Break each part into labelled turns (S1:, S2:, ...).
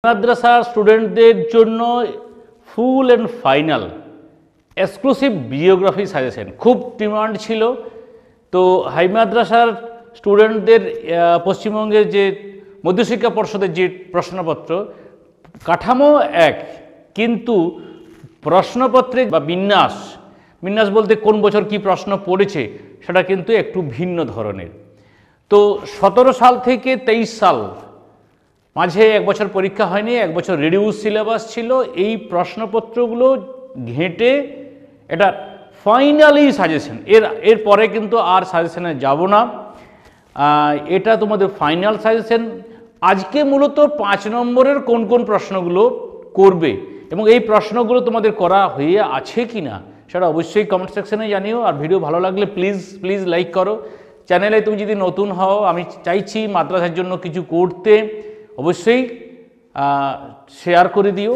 S1: মাদ্রাসার স্টুডেন্টদের জন্য full and final exclusive biography suggestion খুব ডিমান্ড ছিল। তো হাই মাদ্রাসার স্টুডেন্টদের পশ্চিমবঙ্গের যে মধ্যশিক্ষা পর্ষদের যে প্রশ্নপত্র কাঠামো এক, কিন্তু প্রশ্নপত্রে বা বিন্যাস বলতে কোন বছর কি প্রশ্ন পড়েছে সেটা কিন্তু একটু ভিন্ন ধরনের। তো 17 সাল থেকে 23 সাল মাঝে এক বছর পরীক্ষা হয়নি, এক বছর রিডিউস সিলেবাস ছিল। এই প্রশ্নপত্রগুলো ঘেঁটে এটা ফাইনালি সাজেশন, এর পরে কিন্তু আর সাজেশনে যাব না, এটা তোমাদের ফাইনাল সাজেশন। আজকে মূলত 5 নম্বরের কোন কোন প্রশ্নগুলো করবে এবং এই প্রশ্নগুলো তোমাদের করা হয়ে আছে কি না সেটা অবশ্যই কমেন্ট সেকশনে জানিও। আর ভিডিও ভালো লাগলে প্লিজ লাইক করো। চ্যানেলে তুমি যদি নতুন হও, আমি চাইছি মাদ্রাসার জন্য কিছু করতে, অবশ্যই শেয়ার করে দিও।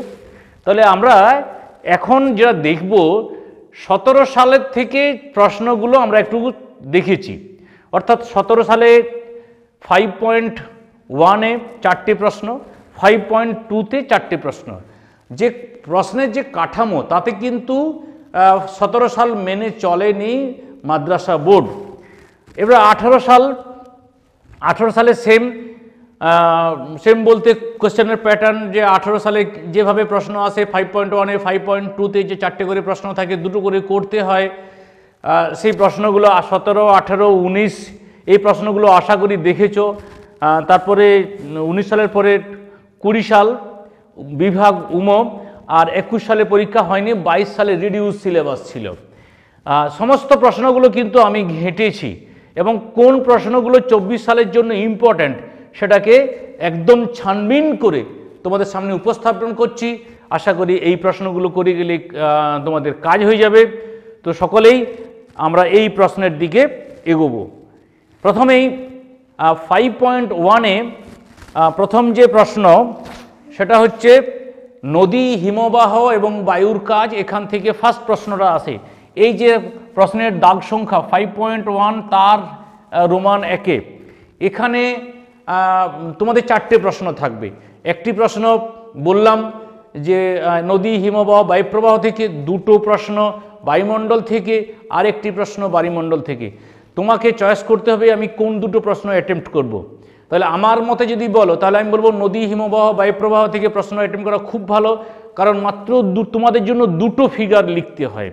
S1: তাহলে আমরা এখন যেটা দেখব 17 সালের থেকে প্রশ্নগুলো আমরা একটু দেখেছি, অর্থাৎ 17 সালে 5.1-এ 4টে প্রশ্ন, 5.2-তে 4টে প্রশ্ন। যে প্রশ্নের যে কাঠামো তাতে কিন্তু 17 সাল মেনে চলেনি মাদ্রাসা বোর্ড। এবার 18 সালে সেম বলতে কোশ্চেনের প্যাটার্ন যে 18 সালে যেভাবে প্রশ্ন আসে 5.1-এ 5.2-তে যে 4টে করে প্রশ্ন থাকে, 2টো করে করতে হয়, সেই প্রশ্নগুলো 17, 18, 19 এই প্রশ্নগুলো আশা করি দেখেছো। তারপরে 19 সালের পরে 20 সাল বিভাগ আর 21 সালে পরীক্ষা হয়নি, 22 সালে রিডিউস সিলেবাস ছিল। সমস্ত প্রশ্নগুলো কিন্তু আমি ঘেঁটেছি এবং কোন প্রশ্নগুলো 24 সালের জন্য ইম্পর্ট্যান্ট সেটাকে একদম ছানবিন করে তোমাদের সামনে উপস্থাপন করছি। আশা করি এই প্রশ্নগুলো করে গেলে তোমাদের কাজ হয়ে যাবে। তো সকলেই আমরা এই প্রশ্নের দিকে এগোবো। প্রথমেই 5.1-এ প্রথম যে প্রশ্ন সেটা হচ্ছে নদী, হিমবাহ এবং বায়ুর কাজ। এখান থেকে ফার্স্ট প্রশ্নটা আসে। এই যে প্রশ্নের দাগ সংখ্যা 5.1 তার রোমান 1-এ, এখানে তোমাদের 4টে প্রশ্ন থাকবে। একটি প্রশ্ন বললাম যে নদী, হিমবাহ, বায়ুপ্রবাহ থেকে, 2টো প্রশ্ন বায়ুমণ্ডল থেকে, আর একটি প্রশ্ন বায়ুমণ্ডল থেকে। তোমাকে চয়েস করতে হবে আমি কোন 2টো প্রশ্ন অ্যাটেম্প্ট করব। তাহলে আমার মতে যদি বলো তাহলে আমি বলবো নদী, হিমবাহ, বায়ুপ্রবাহ থেকে প্রশ্ন অ্যাটেম্প্ট করা খুব ভালো, কারণ মাত্র তোমাদের জন্য 2টো ফিগার লিখতে হয়।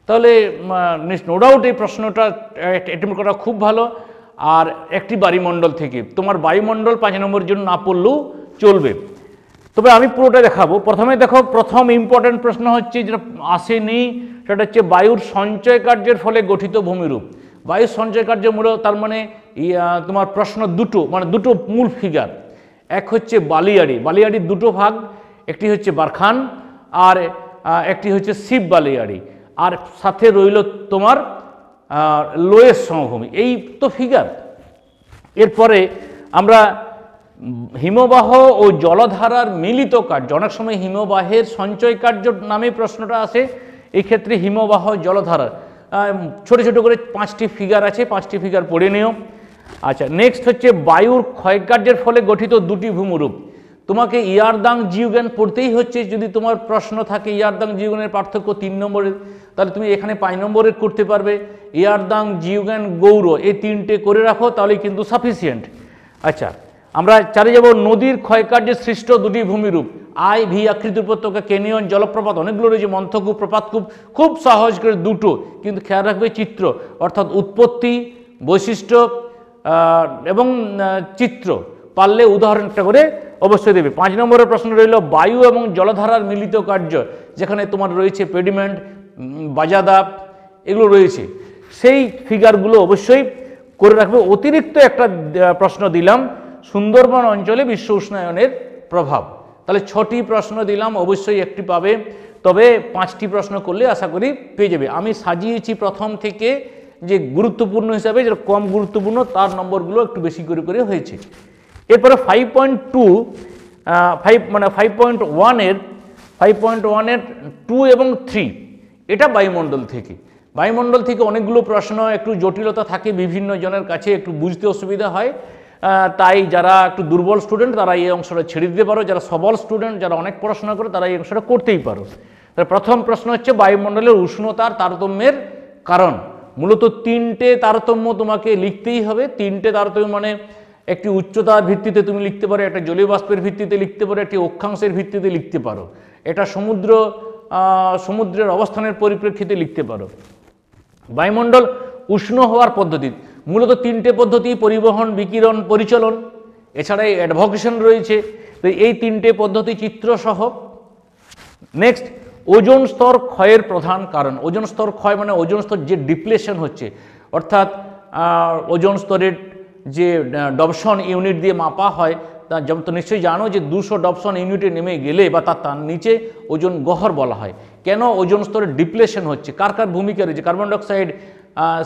S1: তাহলে নো ডাউট এই প্রশ্নটা অ্যাটেম্প্ট করা খুব ভালো। আর একটি বায়ুমণ্ডল থেকে, তোমার বায়ুমণ্ডল 5 নম্বরের জন্য না পড়লেও চলবে। তবে আমি পুরোটা দেখাবো। প্রথমে দেখো, প্রথম ইম্পর্টেন্ট প্রশ্ন হচ্ছে যেটা আসেনি সেটা হচ্ছে বায়ুর সঞ্চয় কার্যের ফলে গঠিত ভূমিরূপ। বায়ুর সঞ্চয় কার্য মূল, তার মানে তোমার প্রশ্ন দুটো মূল ফিগার। এক হচ্ছে বালিয়াড়ি, বালিয়াড়ির 2টো ভাগ, একটি হচ্ছে বারখান আর একটি হচ্ছে শিব বালিয়াড়ি, আর সাথে রইল তোমার লোয়ের সমভূমি। এই তো ফিগার। এরপরে আমরা হিমবাহ ও জলধারার মিলিত কার্য, অনেক সময় হিমবাহের সঞ্চয় কার্য নামে প্রশ্নটা আসে, এই ক্ষেত্রে হিমবাহ জলধারার ছোট ছোট করে 5টি ফিগার আছে, 5টি ফিগার পড়ে নিও। আচ্ছা, নেক্সট হচ্ছে বায়ুর ক্ষয়কার্যের ফলে গঠিত 2টি ভূমিরূপ। তোমাকে ইয়ারদাং জিওগ্যান পড়তেই হচ্ছে। যদি তোমার প্রশ্ন থাকে ইয়ারদাং জিওগ্যানের পার্থক্য 3 নম্বরের, তাহলে তুমি এখানে 5 নম্বরের করতে পারবে। ইয়ারদাং, জিওগ্যান, গৌর এই 3টে করে রাখো, তাহলে কিন্তু সাফিসিয়েন্ট। আচ্ছা, আমরা চালে যাব। নদীর ক্ষয়কার্যে সৃষ্ট 2টি ভূমিরূপ, আই ভি আকৃতি উপত্যকা, ক্যানিয়ন, জলপ্রপাত অনেকগুলো রয়েছে, মন্থকূপ, প্রপাতকূপ, খুব সহজ করে 2টো, কিন্তু খেয়াল রাখবে চিত্র, অর্থাৎ উৎপত্তি, বৈশিষ্ট্য এবং চিত্র পারলে উদাহরণ একটা করে অবশ্যই দেবে। 5 নম্বরের প্রশ্ন রইল বায়ু এবং জলধারার মিলিত কার্য, যেখানে তোমার রয়েছে পেডিমেন্ট, বাজাদা এগুলো রয়েছে, সেই ফিগারগুলো অবশ্যই করে রাখবে। অতিরিক্ত একটা প্রশ্ন দিলাম সুন্দরবন অঞ্চলে বিশ্ব উষ্ণায়নের প্রভাব। তাহলে 6টি প্রশ্ন দিলাম, অবশ্যই একটি পাবে, তবে 5টি প্রশ্ন করলে আশা করি পেয়ে যাবে। আমি সাজিয়েছি প্রথম থেকে যে গুরুত্বপূর্ণ হিসাবে, যেটা কম গুরুত্বপূর্ণ তার নম্বরগুলো একটু বেশি করে হয়েছে। এরপরে 5.1-এর 2 এবং 3 এটা বায়ুমণ্ডল থেকে। বায়ুমণ্ডল থেকে অনেকগুলো প্রশ্ন, একটু জটিলতা থাকে বিভিন্ন জনের কাছে, একটু বুঝতে অসুবিধা হয়। তাই যারা একটু দুর্বল স্টুডেন্ট তারা এই অংশটা ছেড়ে দিতে পারো, যারা সবল স্টুডেন্ট যারা অনেক পড়াশোনা করে তারা এই অংশটা করতেই পারো। তাহলে প্রথম প্রশ্ন হচ্ছে বায়ুমণ্ডলের উষ্ণতার তারতম্যের কারণ। মূলত তিনটে তারতম্য তোমাকে লিখতেই হবে। তিনটে তারতম্য মানে একটি উচ্চতার ভিত্তিতে তুমি লিখতে পারো, একটা জলীয় বাষ্পের ভিত্তিতে লিখতে পারো, একটি অক্ষাংশের ভিত্তিতে লিখতে পারো, এটা সমুদ্রের অবস্থানের পরিপ্রেক্ষিতে লিখতে পারো। বায়ুমণ্ডল উষ্ণ হওয়ার পদ্ধতি মূলত তিনটে পদ্ধতি: পরিবহন, বিকিরণ, পরিচলন, এছাড়া অ্যাডভোকেশন রয়েছে। তো এই তিনটে পদ্ধতি চিত্রসহ। নেক্সট, ওজোন স্তর ক্ষয়ের প্রধান কারণ। ওজোন স্তর ক্ষয় মানে ওজোন স্তর যে ডিপ্লেশন হচ্ছে, অর্থাৎ ওজোন স্তরের যে ডবসন ইউনিট দিয়ে মাপা হয়, তা যেমন তো নিশ্চয়ই জানো যে 200 ডবসন ইউনিটে নেমে গেলে বা তার নিচে ওজোন গহ্বর বলা হয়। কেন ওজোন স্তরের ডিপ্লেশন হচ্ছে, কার কার ভূমিকা রয়েছে, কার্বন ডাইঅক্সাইড,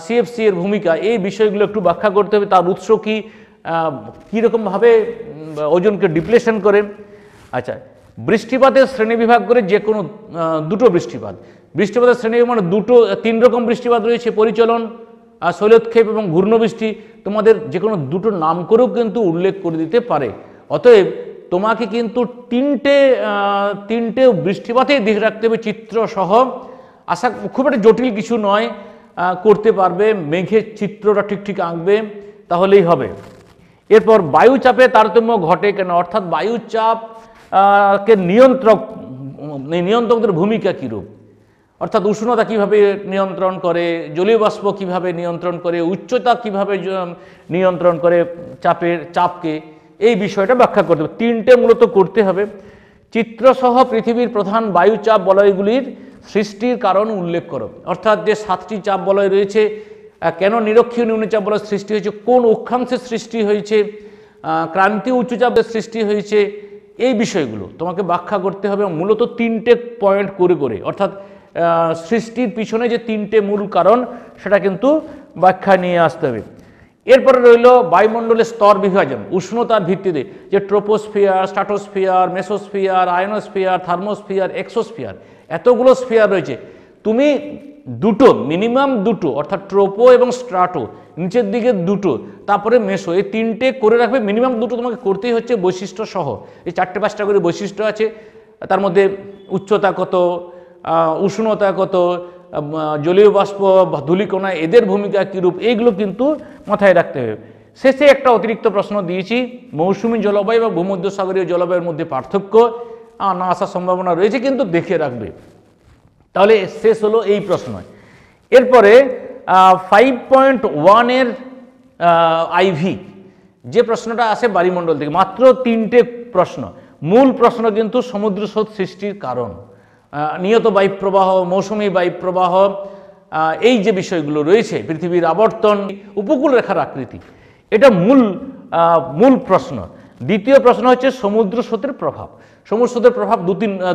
S1: সিএফসি এর ভূমিকা, এই বিষয়গুলো একটু ব্যাখ্যা করতে হবে। তার উৎস কী, কীরকমভাবে ওজোনকে ডিপ্লেশন করে। আচ্ছা, বৃষ্টিপাতের শ্রেণীবিভাগ করে যে কোনো দুটো বৃষ্টিপাতের শ্রেণী মানে তিন রকম বৃষ্টিপাত রয়েছে: পরিচলন, শৈলোৎক্ষেপ এবং ঘূর্ণবৃষ্টি। তোমাদের যে কোনো দুটো নাম করেও কিন্তু উল্লেখ করে দিতে পারে। অতএব তোমাকে কিন্তু তিনটে বৃষ্টিপাতেই দেখে রাখতে হবে চিত্রসহ। খুব একটা জটিল কিছু নয়, করতে পারবে। মেঘের চিত্রটা ঠিক আঁকবে, তাহলেই হবে। এরপর বায়ুচাপে তারতম্য ঘটে কেন, অর্থাৎ বায়ুচাপ কে নিয়ন্ত্রকদের ভূমিকা কীরূপ, অর্থাৎ উষ্ণতা কিভাবে নিয়ন্ত্রণ করে, জলীয় বাষ্প কিভাবে নিয়ন্ত্রণ করে, উচ্চতা কিভাবে নিয়ন্ত্রণ করে চাপকে, এই বিষয়টা ব্যাখ্যা করতে হবে। তিনটে মূলত করতে হবে। চিত্রসহ পৃথিবীর প্রধান বায়ুচাপ বলয়গুলির সৃষ্টির কারণ উল্লেখ করো, অর্থাৎ যে 7টি চাপ বলয় রয়েছে, কেন নিরক্ষীয় নিম্নচাপ বলয় সৃষ্টি হয়েছে, কোন অক্ষাংশের সৃষ্টি হয়েছে, ক্রান্তীয় উচ্চচাপের সৃষ্টি হয়েছে, এই বিষয়গুলো তোমাকে ব্যাখ্যা করতে হবে। মূলত তিনটে পয়েন্ট করে, অর্থাৎ সৃষ্টির পিছনে যে তিনটে মূল কারণ সেটা কিন্তু ব্যাখ্যা নিয়ে আসতে হবে। এরপরে রইল বায়ুমণ্ডলের স্তর বিভাজন উষ্ণতার ভিত্তিতে, যে troposphere, stratosphere, mesosphere, ionosphere, thermosphere, exosphere, এতগুলো স্ফিয়ার রয়েছে। তুমি মিনিমাম দুটো, অর্থাৎ ট্রোপো এবং স্ট্রাটো, নিচের দিকে দুটো, তারপরে মেসো, এই তিনটে করে রাখবে। মিনিমাম দুটো তোমাকে করতেই হচ্ছে বৈশিষ্ট্য সহ। এই 4-5টা করে বৈশিষ্ট্য আছে, তার মধ্যে উচ্চতা কত, উষ্ণতা কত, জলীয় বাষ্প, ধূলিকণা, এদের ভূমিকা কীরূপ, এইগুলো কিন্তু মাথায় রাখতে হবে। শেষে একটা অতিরিক্ত প্রশ্ন দিয়েছি, মৌসুমী জলবায়ু বা ভূমধ্যসাগরীয় জলবায়ুর মধ্যে পার্থক্য না আসার সম্ভাবনা রয়েছে, কিন্তু দেখে রাখবে। তাহলে শেষ হলো এই প্রশ্ন। এরপরে 5.1 এর আইভি যে প্রশ্নটা আসে বায়ুমণ্ডল থেকে, মাত্র 3টে প্রশ্ন। মূল প্রশ্ন কিন্তু সমুদ্র স্রোত সৃষ্টির কারণ, নিয়ত বায়ুপ্রবাহ, মৌসুমী বায়ুপ্রবাহ, এই যে বিষয়গুলো রয়েছে, পৃথিবীর আবর্তন, উপকূল রেখার আকৃতি, এটা মূল প্রশ্ন। দ্বিতীয় প্রশ্ন হচ্ছে সমুদ্র স্রোতের প্রভাব। সমুদ্র স্রোতের প্রভাব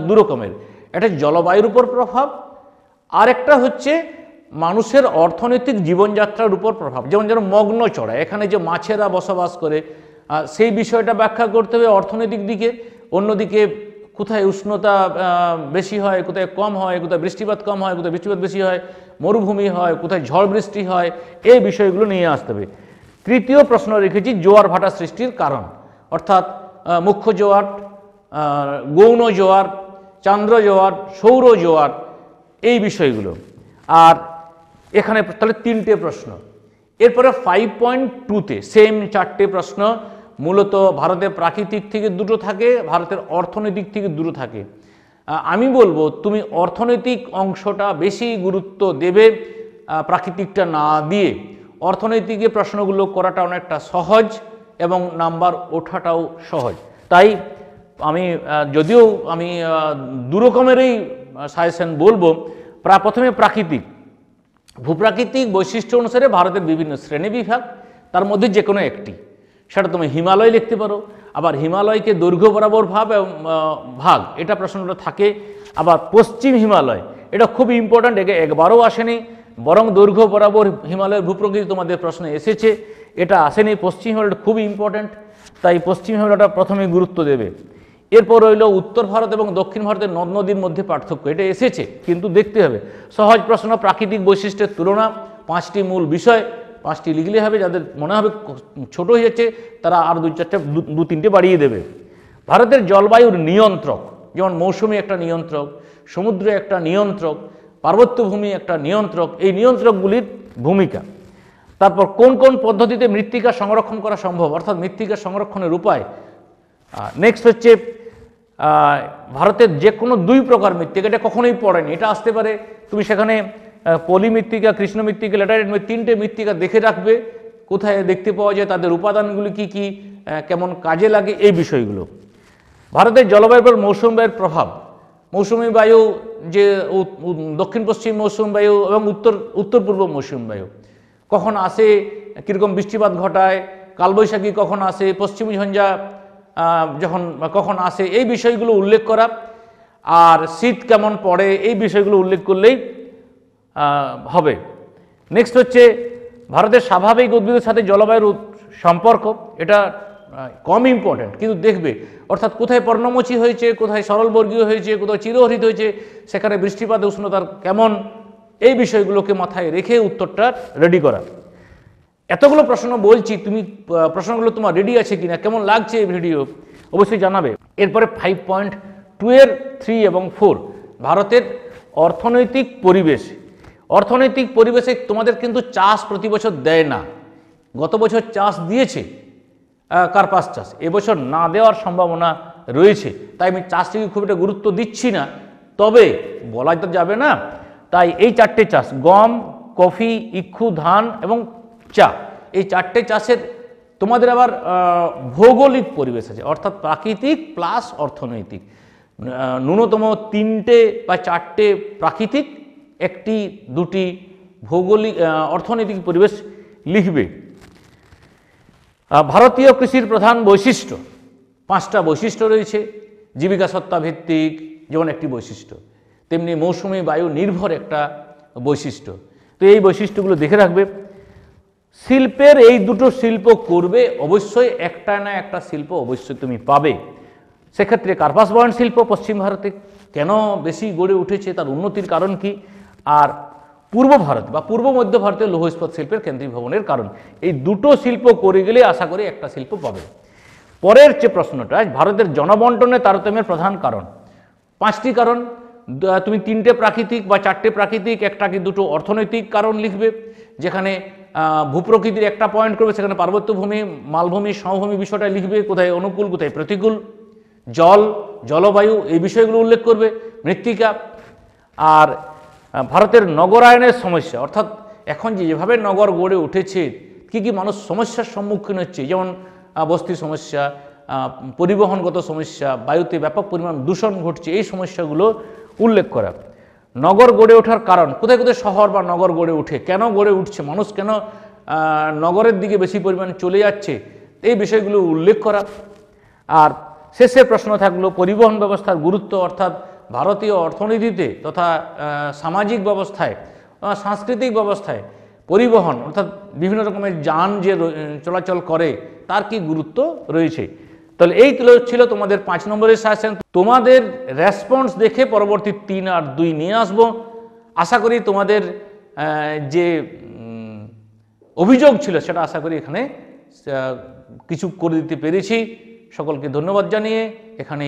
S1: দু রকমের, একটা জলবায়ুর উপর প্রভাব, আর একটা হচ্ছে মানুষের অর্থনৈতিক জীবনযাত্রার উপর প্রভাব। যেমন মগ্ন চড়া, এখানে যে মাছেরা বসবাস করে, সেই বিষয়টা ব্যাখ্যা করতে হবে অর্থনৈতিক দিকে। অন্যদিকে কোথায় উষ্ণতা বেশি হয়, কোথায় কম হয়, কোথায় বৃষ্টিপাত কম হয়, কোথায় বৃষ্টিপাত বেশি হয়, মরুভূমি হয়, কোথায় ঝড় বৃষ্টি হয়, এই বিষয়গুলো নিয়ে আসতে হবে। তৃতীয় প্রশ্ন রেখেছি জোয়ার ভাটা সৃষ্টির কারণ, অর্থাৎ মুখ্য জোয়ার, গৌণ জোয়ার, চান্দ্র জোয়ার, সৌর জোয়ার, এই বিষয়গুলো। আর এখানে তাহলে 3টে প্রশ্ন। এরপরে 5.2-তে সেম 4টে প্রশ্ন। মূলত ভারতের প্রাকৃতিক থেকে দুটো থাকে, ভারতের অর্থনৈতিক থেকে দুটো থাকে। আমি বলবো তুমি অর্থনৈতিক অংশটা বেশি গুরুত্ব দেবে, প্রাকৃতিকটা না দিয়ে। অর্থনৈতিকে প্রশ্নগুলো করাটা অনেকটা সহজ এবং নাম্বার ওঠাটাও সহজ। তাই যদিও আমি দু রকমেরই সাজেশন বলবো। প্রথমে প্রাকৃতিক, ভূপ্রাকৃতিক বৈশিষ্ট্য অনুসারে ভারতের বিভিন্ন শ্রেণীবিভাগ, তার মধ্যে যে কোনো একটি, সেটা তুমি হিমালয় লিখতে পারো। আবার হিমালয়কে দৈর্ঘ্য বরাবর ভাগ, এটা প্রশ্নটা থাকে। আবার পশ্চিম হিমালয়, এটা খুব ইম্পর্ট্যান্ট, একবারও আসেনি, বরং দৈর্ঘ্য বরাবর হিমালয়ের ভূপ্রকৃতি তোমাদের প্রশ্নে এসেছে, এটা আসেনি। পশ্চিম হিমালয়টা খুব ইম্পর্ট্যান্ট, তাই পশ্চিম হিমালয়টা প্রথমে গুরুত্ব দেবে। এরপর রইল উত্তর ভারত এবং দক্ষিণ ভারতের নদ নদীর মধ্যে পার্থক্য, এটা এসেছে কিন্তু দেখতে হবে। সহজ প্রশ্ন, প্রাকৃতিক বৈশিষ্ট্যের তুলনা, 5টি মূল বিষয়, 5টি লিখলে হবে, যাদের মনে হবে ছোট হয়ে যাচ্ছে তারা আর 2-3টে বাড়িয়ে দেবে। ভারতের জলবায়ুর নিয়ন্ত্রক, যেমন মৌসুমী একটা নিয়ন্ত্রক, সমুদ্র একটা নিয়ন্ত্রক, পার্বত্যভূমি একটা নিয়ন্ত্রক, এই নিয়ন্ত্রকগুলির ভূমিকা। তারপর কোন কোন পদ্ধতিতে মৃত্তিকা সংরক্ষণ করা সম্ভব, অর্থাৎ মৃত্তিকা সংরক্ষণের উপায়। নেক্সট হচ্ছে ভারতের যে কোনো 2 প্রকার মৃত্তিকা, এটা কখনোই পড়েনি, এটা আসতে পারে, তুমি সেখানে পলি মৃত্তিকা, কৃষ্ণ মৃত্তিকা, ল্যাটারাইট, 3টে মৃত্তিকা দেখে রাখবে, কোথায় দেখতে পাওয়া যায়, তাদের উপাদানগুলি কি কি, কেমন কাজে লাগে, এই বিষয়গুলো। ভারতের জলবায়ুর উপর মৌসুমী বায়ুর প্রভাব, মৌসুমী বায়ু যে দক্ষিণ পশ্চিম মৌসুমী বায়ু এবং উত্তর পূর্ব মৌসুমী বায়ু কখন আসে, কীরকম বৃষ্টিপাত ঘটায়, কালবৈশাখী কখন আসে, পশ্চিমী ঝঞ্ঝা কখন আসে, এই বিষয়গুলো উল্লেখ করা, আর শীত কেমন পড়ে, এই বিষয়গুলো উল্লেখ করলেই হবে। নেক্সট হচ্ছে ভারতের স্বাভাবিক উদ্ভিদের সাথে জলবায়ুর সম্পর্ক, এটা কম ইম্পর্ট্যান্ট, কিন্তু দেখবে, অর্থাৎ কোথায় পর্ণমোচী হয়েছে, কোথায় সরলবর্গীয় হয়েছে, কোথায় চিরহরিত হয়েছে, সেখানে বৃষ্টিপাত উষ্ণতার কেমন, এই বিষয়গুলোকে মাথায় রেখে উত্তরটা রেডি করা। এতগুলো প্রশ্ন বলছি, তুমি প্রশ্নগুলো তোমার রেডি আছে কিনা, কেমন লাগছে এই ভিডিও অবশ্যই জানাবে। এরপরে 5.2 এর 3 এবং 4 ভারতের অর্থনৈতিক পরিবেশ। অর্থনৈতিক পরিবেশে তোমাদের কিন্তু চাষ প্রতি বছর দেয় না, গত বছর চাষ দিয়েছে কার্পাস চাষ, এবছর না দেওয়ার সম্ভাবনা রয়েছে, তাই আমি চাষটিকে খুব একটা গুরুত্ব দিচ্ছি না, তবে বলা তো যাবে না, তাই এই 4টে চাষ, গম, কফি, ইক্ষু, ধান এবং চা, এই 4টে চাষের তোমাদের আবার ভৌগোলিক পরিবেশ আছে, অর্থাৎ প্রাকৃতিক প্লাস অর্থনৈতিক। ন্যূনতম 3টে বা 4টে প্রাকৃতিক, 1-2টি ভৌগোলিক অর্থনৈতিক পরিবেশ লিখবে। ভারতীয় কৃষির প্রধান বৈশিষ্ট্য, 5টা বৈশিষ্ট্য রয়েছে। জীবিকা সত্তা ভিত্তিক যেমন একটি বৈশিষ্ট্য, তেমনি মৌসুমী বায়ু নির্ভর একটা বৈশিষ্ট্য, তো এই বৈশিষ্ট্যগুলো দেখে রাখবে। শিল্পের এই দুটো শিল্প করবে অবশ্যই, একটা না একটা শিল্প অবশ্যই তুমি পাবে। সেক্ষেত্রে কার্পাস বয়ন শিল্প পশ্চিম ভারতে কেন বেশি গড়ে উঠেছে, তার উন্নতির কারণ কি, আর পূর্ব ভারত বা পূর্ব মধ্য ভারতের লৌহ ইস্পাত শিল্পের কেন্দ্রীভবনের কারণ, এই দুটো শিল্প করে গেলে আশা করি একটা শিল্প পাবে। পরের যে প্রশ্নটা, ভারতের জনবন্টনে তারতম্যের প্রধান কারণ, 5টি কারণ, তুমি 3টে প্রাকৃতিক বা 4টে প্রাকৃতিক, 1টা কি 2টো অর্থনৈতিক কারণ লিখবে, যেখানে ভূপ্রকৃতির একটা পয়েন্ট করবে, সেখানে পার্বত্যভূমি, মালভূমি, সমভূমি বিষয়টা লিখবে, কোথায় অনুকূল কোথায় প্রতিকূল, জল, জলবায়ু, এই বিষয়গুলো উল্লেখ করবে, মৃত্তিকা। আর ভারতের নগরায়নের সমস্যা, অর্থাৎ এখন যেভাবে নগর গড়ে উঠেছে, কি কি মানুষ সমস্যার সম্মুখীন হচ্ছে, যেমন বস্তি সমস্যা, পরিবহনগত সমস্যা, বায়ুতে ব্যাপক পরিমাণ দূষণ ঘটছে, এই সমস্যাগুলো উল্লেখ করা। নগর গড়ে ওঠার কারণ, কোথায় কোথায় শহর বা নগর গড়ে উঠে, কেন গড়ে উঠছে, মানুষ কেন নগরের দিকে বেশি পরিমাণ চলে যাচ্ছে, এই বিষয়গুলো উল্লেখ করা। আর শেষের প্রশ্ন থাকলো পরিবহন ব্যবস্থার গুরুত্ব, অর্থাৎ ভারতীয় অর্থনীতিতে তথা সামাজিক ব্যবস্থায়, সাংস্কৃতিক ব্যবস্থায় পরিবহন, অর্থাৎ বিভিন্ন রকমের যান যে চলাচল করে, তার কি গুরুত্ব রয়েছে। তাহলে এই ছিল তোমাদের 5 নম্বরের সাজেশন। তোমাদের রেসপন্স দেখে পরবর্তী 3 আর 2 নিয়ে আসব। আশা করি তোমাদের যে অভিযোগ ছিল সেটা আশা করি এখানে কিছু করে দিতে পেরেছি। সকলকে ধন্যবাদ জানিয়ে এখানে